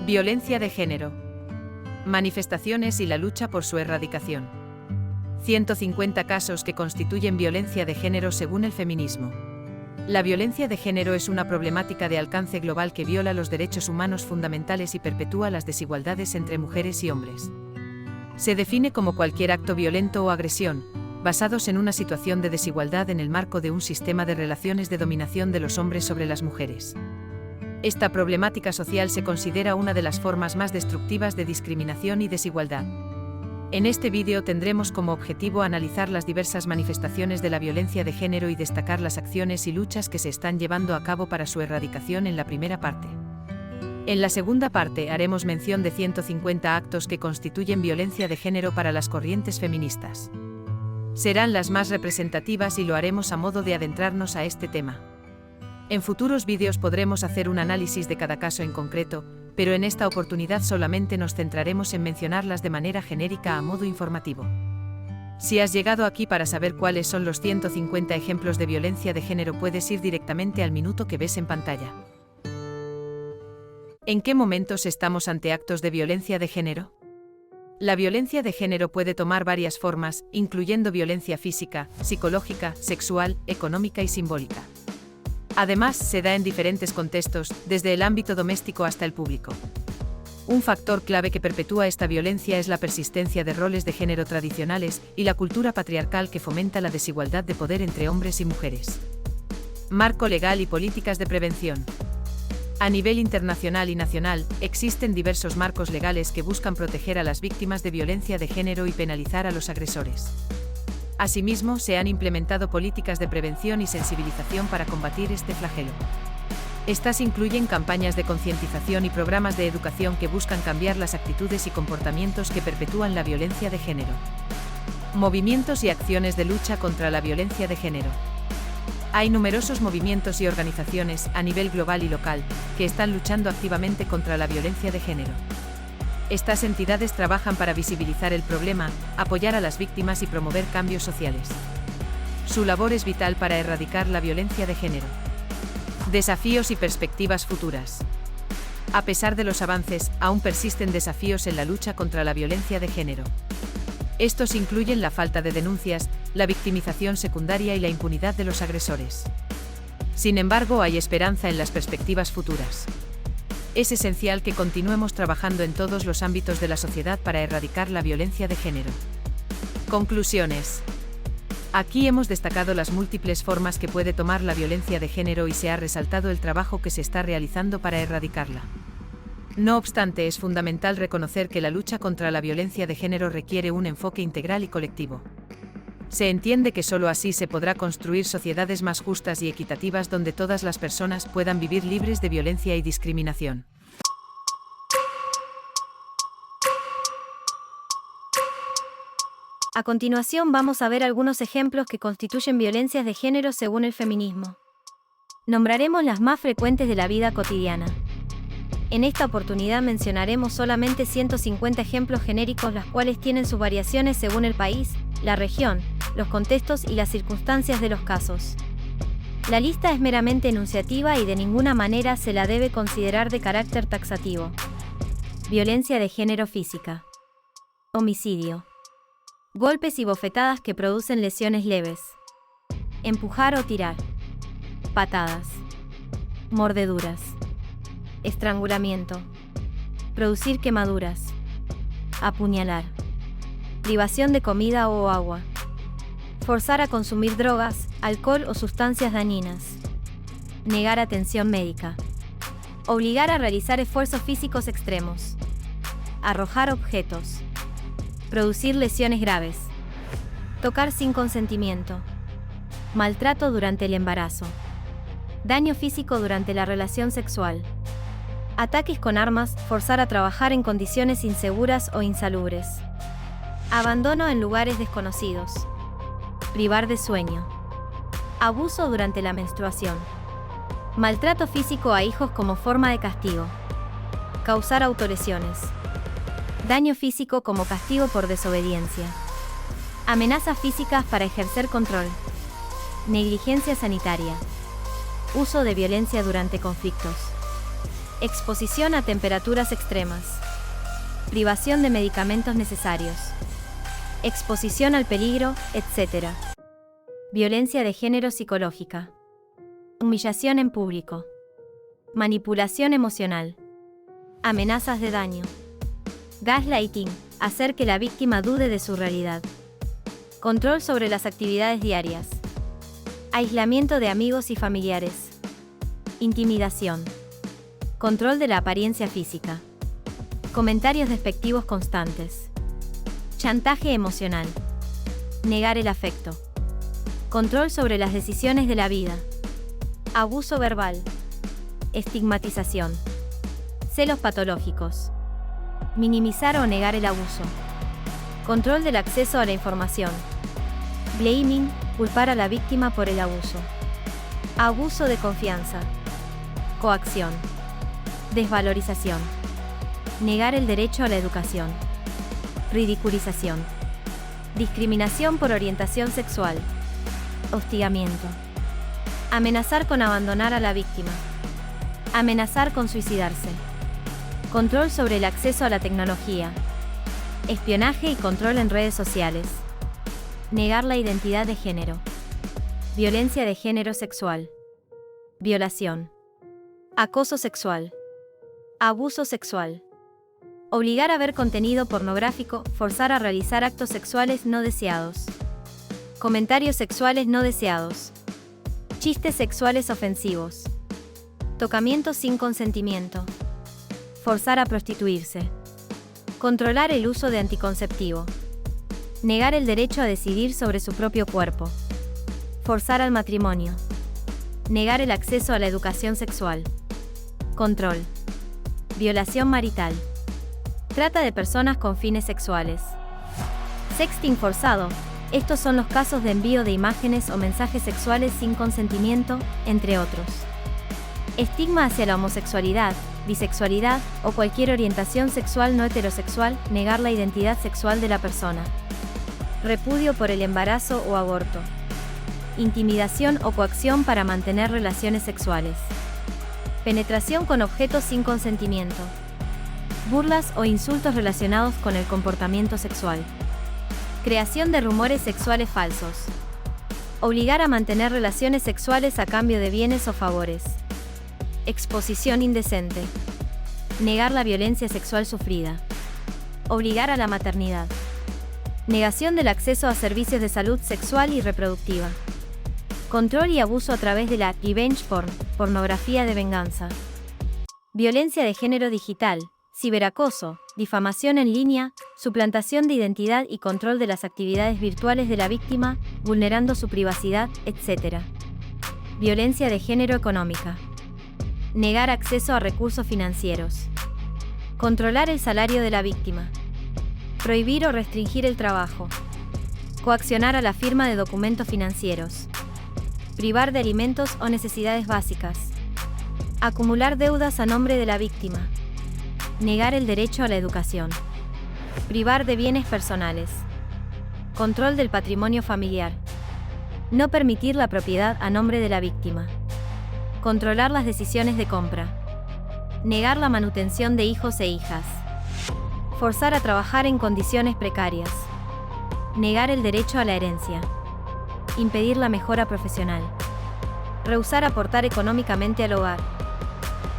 Violencia de género. Manifestaciones y la lucha por su erradicación. 150 casos que constituyen violencia de género según el feminismo. La violencia de género es una problemática de alcance global que viola los derechos humanos fundamentales y perpetúa las desigualdades entre mujeres y hombres. Se define como cualquier acto violento o agresión, basados en una situación de desigualdad en el marco de un sistema de relaciones de dominación de los hombres sobre las mujeres. Esta problemática social se considera una de las formas más destructivas de discriminación y desigualdad. En este vídeo tendremos como objetivo analizar las diversas manifestaciones de la violencia de género y destacar las acciones y luchas que se están llevando a cabo para su erradicación en la primera parte. En la segunda parte haremos mención de 150 actos que constituyen violencia de género para las corrientes feministas. Serán las más representativas y lo haremos a modo de adentrarnos a este tema. En futuros vídeos podremos hacer un análisis de cada caso en concreto, pero en esta oportunidad solamente nos centraremos en mencionarlas de manera genérica a modo informativo. Si has llegado aquí para saber cuáles son los 150 ejemplos de violencia de género, puedes ir directamente al minuto que ves en pantalla. ¿En qué momentos estamos ante actos de violencia de género? La violencia de género puede tomar varias formas, incluyendo violencia física, psicológica, sexual, económica y simbólica. Además, se da en diferentes contextos, desde el ámbito doméstico hasta el público. Un factor clave que perpetúa esta violencia es la persistencia de roles de género tradicionales y la cultura patriarcal que fomenta la desigualdad de poder entre hombres y mujeres. Marco legal y políticas de prevención. A nivel internacional y nacional, existen diversos marcos legales que buscan proteger a las víctimas de violencia de género y penalizar a los agresores. Asimismo, se han implementado políticas de prevención y sensibilización para combatir este flagelo. Estas incluyen campañas de concientización y programas de educación que buscan cambiar las actitudes y comportamientos que perpetúan la violencia de género. Movimientos y acciones de lucha contra la violencia de género. Hay numerosos movimientos y organizaciones, a nivel global y local, que están luchando activamente contra la violencia de género. Estas entidades trabajan para visibilizar el problema, apoyar a las víctimas y promover cambios sociales. Su labor es vital para erradicar la violencia de género. Desafíos y perspectivas futuras. A pesar de los avances, aún persisten desafíos en la lucha contra la violencia de género. Estos incluyen la falta de denuncias, la victimización secundaria y la impunidad de los agresores. Sin embargo, hay esperanza en las perspectivas futuras. Es esencial que continuemos trabajando en todos los ámbitos de la sociedad para erradicar la violencia de género. Conclusiones. Aquí hemos destacado las múltiples formas que puede tomar la violencia de género y se ha resaltado el trabajo que se está realizando para erradicarla. No obstante, es fundamental reconocer que la lucha contra la violencia de género requiere un enfoque integral y colectivo. Se entiende que solo así se podrá construir sociedades más justas y equitativas donde todas las personas puedan vivir libres de violencia y discriminación. A continuación vamos a ver algunos ejemplos que constituyen violencias de género según el feminismo. Nombraremos las más frecuentes de la vida cotidiana. En esta oportunidad mencionaremos solamente 150 ejemplos genéricos, los cuales tienen sus variaciones según el país, la región, los contextos y las circunstancias de los casos. La lista es meramente enunciativa y de ninguna manera se la debe considerar de carácter taxativo. Violencia de género física. Homicidio. Golpes y bofetadas que producen lesiones leves. Empujar o tirar. Patadas. Mordeduras. Estrangulamiento. Producir quemaduras. Apuñalar. Privación de comida o agua. Forzar a consumir drogas, alcohol o sustancias dañinas. Negar atención médica. Obligar a realizar esfuerzos físicos extremos. Arrojar objetos. Producir lesiones graves. Tocar sin consentimiento. Maltrato durante el embarazo. Daño físico durante la relación sexual. Ataques con armas, forzar a trabajar en condiciones inseguras o insalubres. Abandono en lugares desconocidos. Privar de sueño. Abuso durante la menstruación. Maltrato físico a hijos como forma de castigo. Causar autolesiones. Daño físico como castigo por desobediencia. Amenazas físicas para ejercer control. Negligencia sanitaria. Uso de violencia durante conflictos. exposición a temperaturas extremas, privación de medicamentos necesarios, exposición al peligro, etc. Violencia de género psicológica, humillación en público, manipulación emocional, amenazas de daño, gaslighting, hacer que la víctima dude de su realidad, control sobre las actividades diarias, aislamiento de amigos y familiares, intimidación, control de la apariencia física, comentarios despectivos constantes, chantaje emocional, negar el afecto, control sobre las decisiones de la vida, abuso verbal, estigmatización, celos patológicos, minimizar o negar el abuso, control del acceso a la información, blaming, culpar a la víctima por el abuso, abuso de confianza, coacción, desvalorización, negar el derecho a la educación, ridiculización, discriminación por orientación sexual, hostigamiento, amenazar con abandonar a la víctima, amenazar con suicidarse, control sobre el acceso a la tecnología, espionaje y control en redes sociales, negar la identidad de género, violencia de género sexual, violación, acoso sexual, abuso sexual, obligar a ver contenido pornográfico, forzar a realizar actos sexuales no deseados, comentarios sexuales no deseados, chistes sexuales ofensivos, tocamiento sin consentimiento, forzar a prostituirse, controlar el uso de anticonceptivo, negar el derecho a decidir sobre su propio cuerpo, forzar al matrimonio, negar el acceso a la educación sexual, control, violación marital, trata de personas con fines sexuales, sexting forzado. Estos son los casos de envío de imágenes o mensajes sexuales sin consentimiento, entre otros. Estigma hacia la homosexualidad, bisexualidad o cualquier orientación sexual no heterosexual, negar la identidad sexual de la persona. Repudio por el embarazo o aborto. Intimidación o coacción para mantener relaciones sexuales. Penetración con objetos sin consentimiento. Burlas o insultos relacionados con el comportamiento sexual. Creación de rumores sexuales falsos. Obligar a mantener relaciones sexuales a cambio de bienes o favores. Exposición indecente. Negar la violencia sexual sufrida. Obligar a la maternidad. Negación del acceso a servicios de salud sexual y reproductiva. Control y abuso a través de la revenge porn, pornografía de venganza. Violencia de género digital, ciberacoso, difamación en línea, suplantación de identidad y control de las actividades virtuales de la víctima, vulnerando su privacidad, etc. Violencia de género económica. Negar acceso a recursos financieros. Controlar el salario de la víctima. Prohibir o restringir el trabajo. Coaccionar a la firma de documentos financieros. Privar de alimentos o necesidades básicas. Acumular deudas a nombre de la víctima. Negar el derecho a la educación. Privar de bienes personales. Control del patrimonio familiar. No permitir la propiedad a nombre de la víctima. Controlar las decisiones de compra. Negar la manutención de hijos e hijas. Forzar a trabajar en condiciones precarias. Negar el derecho a la herencia. Impedir la mejora profesional. Rehusar aportar económicamente al hogar.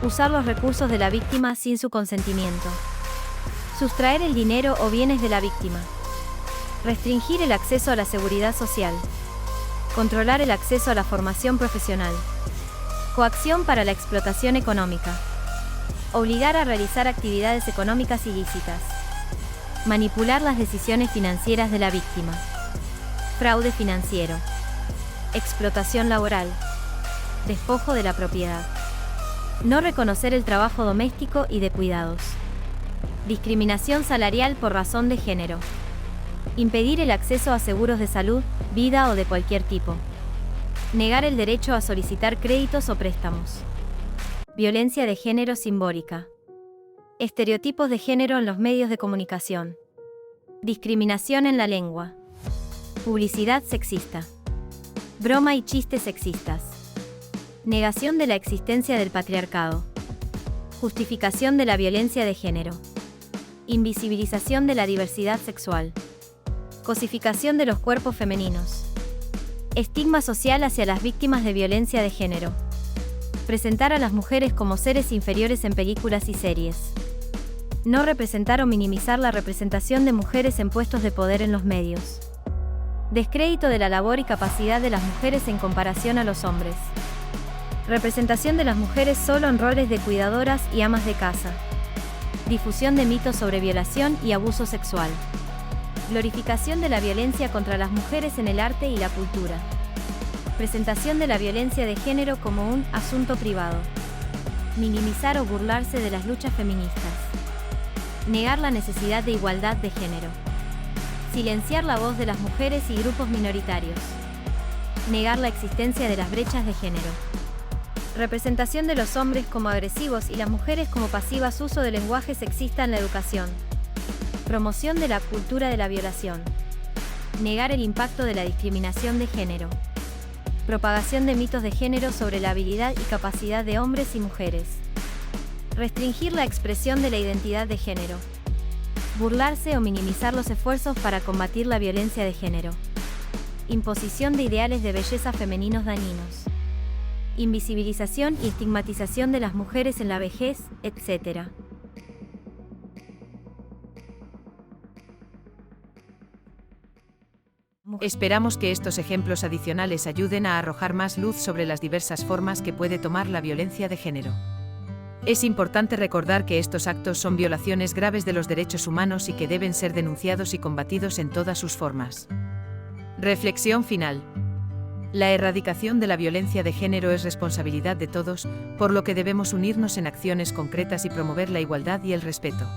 Usar los recursos de la víctima sin su consentimiento. Sustraer el dinero o bienes de la víctima. Restringir el acceso a la seguridad social. Controlar el acceso a la formación profesional. Coacción para la explotación económica. Obligar a realizar actividades económicas ilícitas. Manipular las decisiones financieras de la víctima. Fraude financiero. Explotación laboral. Despojo de la propiedad. No reconocer el trabajo doméstico y de cuidados. Discriminación salarial por razón de género. Impedir el acceso a seguros de salud, vida o de cualquier tipo. Negar el derecho a solicitar créditos o préstamos. Violencia de género simbólica. Estereotipos de género en los medios de comunicación. Discriminación en la lengua. Publicidad sexista. Broma y chistes sexistas. Negación de la existencia del patriarcado. Justificación de la violencia de género. Invisibilización de la diversidad sexual. Cosificación de los cuerpos femeninos. Estigma social hacia las víctimas de violencia de género. Presentar a las mujeres como seres inferiores en películas y series. No representar o minimizar la representación de mujeres en puestos de poder en los medios. Descrédito de la labor y capacidad de las mujeres en comparación a los hombres. Representación de las mujeres solo en roles de cuidadoras y amas de casa. Difusión de mitos sobre violación y abuso sexual. Glorificación de la violencia contra las mujeres en el arte y la cultura. Presentación de la violencia de género como un asunto privado. Minimizar o burlarse de las luchas feministas. Negar la necesidad de igualdad de género. Silenciar la voz de las mujeres y grupos minoritarios. Negar la existencia de las brechas de género. Representación de los hombres como agresivos y las mujeres como pasivas. Uso del lenguaje sexista en la educación. Promoción de la cultura de la violación. Negar el impacto de la discriminación de género. Propagación de mitos de género sobre la habilidad y capacidad de hombres y mujeres. Restringir la expresión de la identidad de género. Burlarse o minimizar los esfuerzos para combatir la violencia de género. Imposición de ideales de belleza femeninos dañinos. Invisibilización y estigmatización de las mujeres en la vejez, etc. Esperamos que estos ejemplos adicionales ayuden a arrojar más luz sobre las diversas formas que puede tomar la violencia de género. Es importante recordar que estos actos son violaciones graves de los derechos humanos y que deben ser denunciados y combatidos en todas sus formas. Reflexión final. La erradicación de la violencia de género es responsabilidad de todos, por lo que debemos unirnos en acciones concretas y promover la igualdad y el respeto.